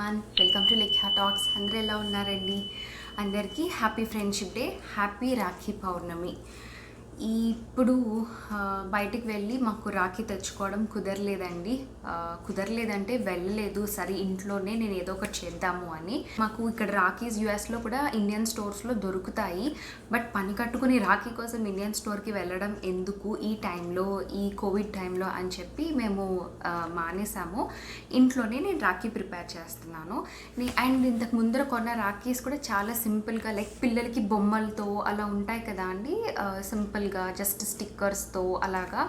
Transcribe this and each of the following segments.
Everyone, welcome to Lekhya talks. అందరూ ఎలా ఉన్నారండి? అందరికీ happy friendship day, happy Rakhi Pournami. ఇప్పుడు బయటికి వెళ్ళి మాకు రాఖీ తెచ్చుకోవడం కుదరలేదంటే వెళ్ళలేదు. సరే ఇంట్లోనే నేను ఏదో ఒకటి చేద్దాము అని. మాకు ఇక్కడ రాఖీస్ యూఎస్లో కూడా ఇండియన్ స్టోర్స్లో దొరుకుతాయి. బట్ పని కట్టుకుని రాఖీ కోసం ఇండియన్ స్టోర్కి వెళ్ళడం ఎందుకు ఈ టైంలో, ఈ కోవిడ్ టైంలో అని చెప్పి మేము మానేసాము. ఇంట్లోనే నేను రాఖీ ప్రిపేర్ చేస్తున్నాను. అండ్ ఇంతకు ముందర కొన్న రాఖీస్ కూడా చాలా సింపుల్గా, లైక్ పిల్లలకి బొమ్మలతో అలా ఉంటాయి కదా అండి, సింపుల్గా జస్ట్ స్టిక్కర్స్తో అలాగా.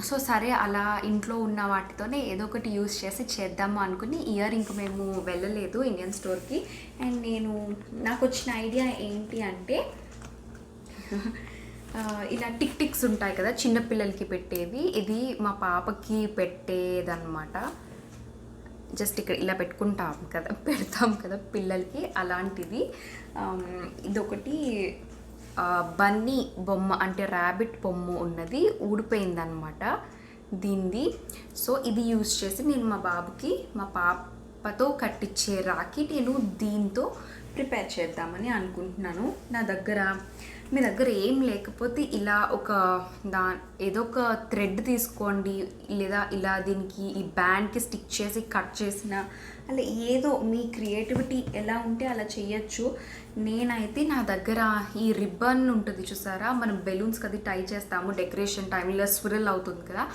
సో సరే అలా ఇంట్లో ఉన్న వాటితోనే ఏదో ఒకటి యూజ్ చేసి చేద్దాము అనుకుని ఇంక మేము వెళ్ళలేదు ఇండియన్ స్టోర్కి. అండ్ నాకు వచ్చిన ఐడియా ఏంటి అంటే, ఇలా టిక్స్ ఉంటాయి కదా చిన్నపిల్లలకి పెట్టేవి, ఇది మా పాపకి పెట్టేదన్నమాట. జస్ట్ ఇక్కడ ఇలా పెడతాం కదా పిల్లలకి, అలాంటిది. ఇదొకటి బన్నీ బొమ్మ, అంటే ర్యాబిట్ బొమ్మ ఉన్నది, ఊడిపోయిందనమాట దీనిది. సో ఇది యూజ్ చేసి నేను మా బాబుకి, మా పాపతో కట్టించే రాఖీ నేను దీంతో ప్రిపేర్ చేద్దామని అనుకుంటున్నాను. మీ దగ్గర ఏం లేకపోతే ఇలా ఏదో ఒక థ్రెడ్ తీసుకోండి, లేదా ఇలా దీనికి ఈ బ్యాండ్కి స్టిక్ చేసి కట్ చేసిన, అలా ఏదో మీ క్రియేటివిటీ ఎలా ఉంటే అలా చేయొచ్చు. నేనైతే నా దగ్గర ఈ రిబ్బన్ ఉంటుంది చూసారా, మనం బెలూన్స్కి అది టై చేస్తాము డెకరేషన్ టైంలో, స్విరల్ అవుతుంది కదా,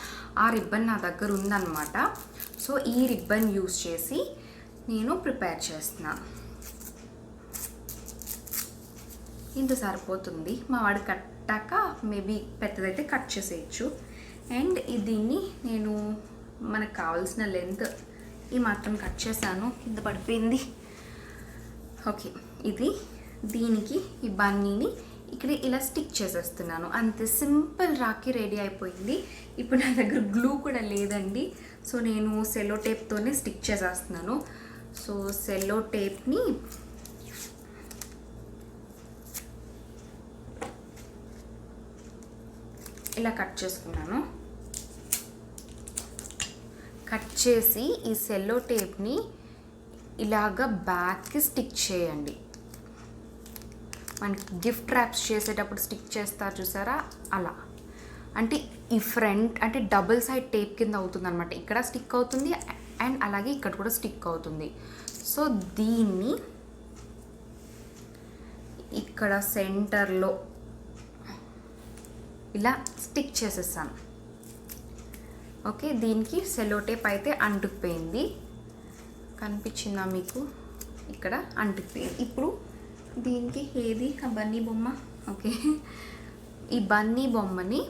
ఆ రిబ్బన్ నా దగ్గర ఉందన్నమాట. సో ఈ రిబ్బన్ యూజ్ చేసి నేను ప్రిపేర్ చేస్తున్నాను. ఇంత సరిపోతుంది. మా వాడు కట్టాక మేబీ పెద్దదైతే కట్ చేసేయచ్చు. అండ్ దీన్ని నేను మనకు కావాల్సిన లెంత్ ఈ మాత్రం కట్ చేశాను, కింద పడిపోయింది. ఓకే, దీనికి ఈ బన్నీని ఇక్కడ ఇలా స్టిక్ చేసేస్తున్నాను. అంతే, సింపుల్ రాఖీ రెడీ అయిపోయింది. ఇప్పుడు నా దగ్గర గ్లూ కూడా లేదండి, సో నేను సెల్లో టేప్తోనే స్టిక్ చేసేస్తున్నాను. సో సెల్లో టేప్ని ఇలా కట్ చేసుకున్నాను. కట్ చేసి ఈ సెల్లో టేప్ని ఇలాగ బ్యాక్కి స్టిక్ చేయండి. మనకి గిఫ్ట్ ర్యాప్స్ చేసేటప్పుడు స్టిక్ చేస్తారు చూసారా, అలా. అంటే ఈ ఫ్రంట్ అంటే డబుల్ సైడ్ టేప్ కింద అవుతుంది అనమాట. ఇక్కడ స్టిక్ అవుతుంది అండ్ అలాగే ఇక్కడ కూడా స్టిక్ అవుతుంది. సో దీన్ని ఇక్కడ సెంటర్లో ఇలా స్టిక్ చేసేసాను. ఓకే, దీనికి సెల్లో టేప్ అయితే అంటుకుపోయింది, కనిపించిందా మీకు? ఇక్కడ అంటుకుపోయింది. ఇప్పుడు దీనికి ఏది ఆ బన్నీ బొమ్మ, ఓకే, ఈ బన్నీ బొమ్మని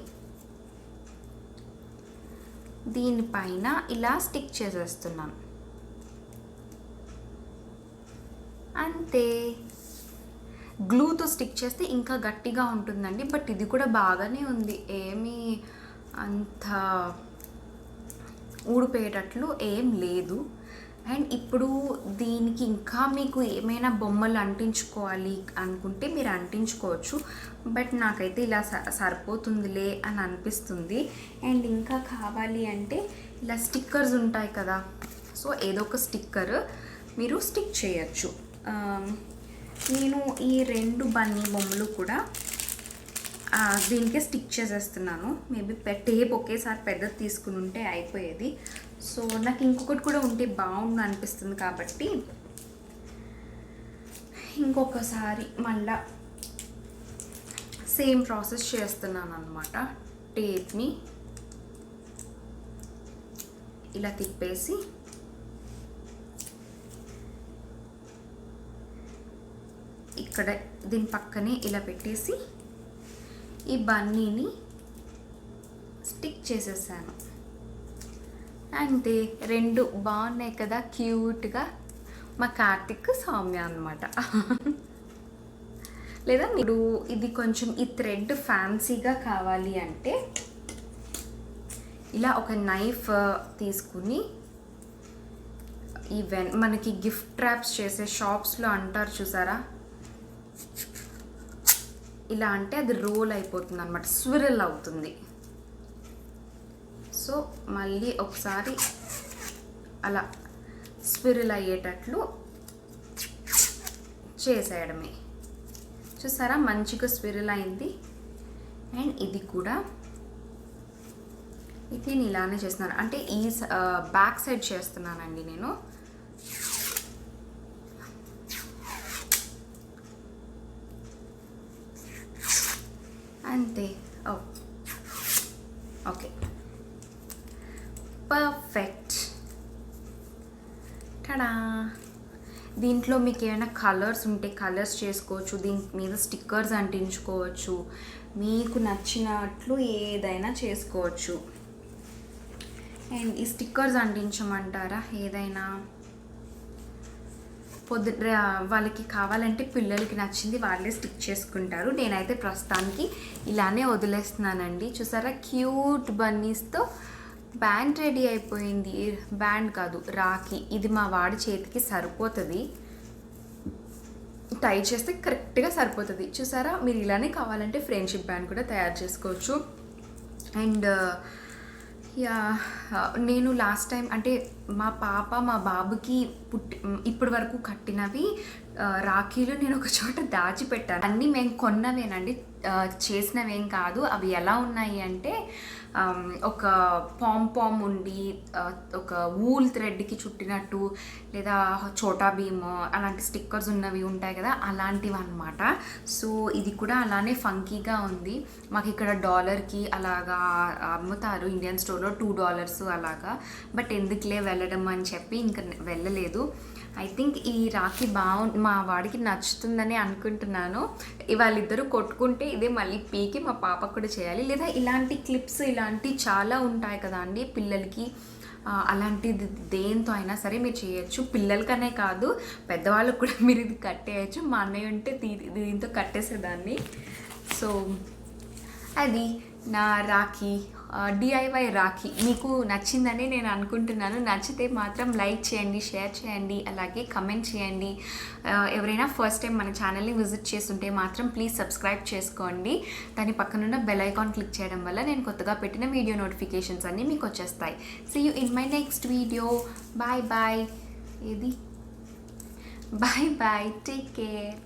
దీనిపైన ఇలా స్టిక్ చేసేస్తున్నాను. అంతే. గ్లూతో స్టిక్ చేస్తే ఇంకా గట్టిగా ఉంటుందండి, బట్ ఇది కూడా బాగానే ఉంది, ఏమీ అంత ఊడిపోయేటట్లు ఏం లేదు. అండ్ ఇప్పుడు దీనికి ఇంకా మీకు ఏమైనా బొమ్మలు అంటించుకోవాలి అనుకుంటే మీరు అంటించుకోవచ్చు, బట్ నాకైతే ఇలా సరిపోతుందిలే అని అనిపిస్తుంది. అండ్ ఇంకా కావాలి అంటే ఇలా స్టిక్కర్స్ ఉంటాయి కదా, సో ఏదో ఒక స్టిక్కర్ మీరు స్టిక్ చేయొచ్చు. నేను ఈ 2 బన్నీ బొమ్మలు కూడా దీనికే స్టిక్ చేసేస్తున్నాను. మేబీ టేప్ ఒకేసారి పెద్దది తీసుకుని ఉంటే అయిపోయేది. సో నాకు ఇంకొకటి కూడా ఉంటే బాగుండు అనిపిస్తుంది, కాబట్టి ఇంకొకసారి మళ్ళా సేమ్ ప్రాసెస్ చేస్తున్నాను అనమాట. టేప్ని ఇలా తిప్పేసి ఇక్కడ దీని పక్కనే ఇలా పెట్టేసి ఈ బన్నీని స్టిక్ చేసేసాను. అంతే, 2 బాగున్నాయి కదా క్యూట్గా, మా కార్తిక్ సౌమ్య అనమాట. లేదా మీరు ఇది కొంచెం ఈ థ్రెడ్ ఫ్యాన్సీగా కావాలి అంటే ఇలా ఒక నైఫ్ తీసుకుని, మనకి గిఫ్ట్ ర్యాప్స్ చేసే షాప్స్లో అంటారు చూసారా, ఇలా అంటే అది రోల్ అయిపోతుంది అనమాట, స్విరల్ అవుతుంది. సో మళ్ళీ ఒకసారి అలా స్పిరిల్ అయ్యేటట్లు చేసేయడమే. చూసారా మంచిగా స్పిరిల్ అయింది. అండ్ ఇది కూడా ఇది నేను ఇలానే చేస్తున్నాను, అంటే ఈ బ్యాక్ సైడ్ చేస్తున్నానండి నేను. అంతే. Okay perfect. టడా. దీంట్లో మీకు ఏమైనా కలర్స్ ఉంటే కలర్స్ చేసుకోవచ్చు, దీని మీద స్టిక్కర్స్ అంటించుకోవచ్చు, మీకు నచ్చినట్లు ఏదైనా చేసుకోవచ్చు. అండ్ ఈ స్టిక్కర్స్ అంటించమంటారా, ఏదైనా వాళ్ళకి కావాలంటే పిల్లలకి నచ్చింది వాళ్ళే స్టిక్ చేసుకుంటారు. నేనైతే ప్రస్తుతానికి ఇలానే వదిలేస్తున్నానండి. చూసారా క్యూట్ బన్నీస్తో బ్యాండ్ రెడీ అయిపోయింది. బ్యాండ్ కాదు, రాఖీ. ఇది మా వాడి చేతికి సరిపోతుంది, టై చేస్తే కరెక్ట్గా సరిపోతుంది. చూసారా, మీరు ఇలానే కావాలంటే ఫ్రెండ్షిప్ బ్యాండ్ కూడా తయారు చేసుకోవచ్చు. అండ్ నేను లాస్ట్ టైం అంటే మా పాప మా బాబుకి ఇప్పటి వరకు కట్టినవి రాఖీలు నేను ఒక చోట దాచిపెట్టాను. అన్నీ మేము కొన్నవేనండి, చేసినవేం కాదు. అవి ఎలా ఉన్నాయి అంటే ఒక పామ్ ఉండి ఒక వూల్ థ్రెడ్కి చుట్టినట్టు, లేదా చోటా భీమ్ అలాంటి స్టిక్కర్స్ ఉన్నవి ఉంటాయి కదా, అలాంటివి అన్నమాట. సో ఇది కూడా అలానే ఫంకీగా ఉంది. మాకు ఇక్కడ $1కి అలాగా అమ్ముతారు ఇండియన్ స్టోర్లో, $2 అలాగా. బట్ ఎందుకులే వెళ్ళడం అని చెప్పి ఇంకా వెళ్ళలేదు. ఐ థింక్ ఈ రాఖీ మా వాడికి నచ్చుతుందని అనుకుంటున్నాను. వాళ్ళిద్దరూ కొట్టుకుంటే ఇదే మళ్ళీ పీకి మా పాపకు కూడా చేయాలి. లేదా ఇలాంటి క్లిప్స్ ఇలాంటి చాలా ఉంటాయి కదా అండి పిల్లలకి, అలాంటిది దేంతో అయినా సరే మీరు చేయొచ్చు. పిల్లలకనే కాదు పెద్దవాళ్ళకు కూడా మీరు ఇది కట్టేయచ్చు. మా అన్నయ్య ఉంటే దీంతో కట్టేసేదాన్ని. సో అది నా రాఖీ, DIY రాఖీ మీకు నచ్చిందని నేను అనుకుంటున్నాను. నచ్చితే మాత్రం లైక్ చేయండి, షేర్ చేయండి, అలాగే కమెంట్ చేయండి. ఎవరైనా ఫస్ట్ టైం మన ఛానల్ని విజిట్ చేస్తుంటే మాత్రం ప్లీజ్ సబ్స్క్రైబ్ చేసుకోండి. దాని పక్కనున్న బెల్ ఐకాన్ క్లిక్ చేయడం వల్ల నేను కొత్తగా పెట్టిన వీడియో నోటిఫికేషన్స్ అన్నీ మీకు వచ్చేస్తాయి. See you in my next video. Bye bye. ఏది బాయ్ బాయ్, టేక్ కేర్.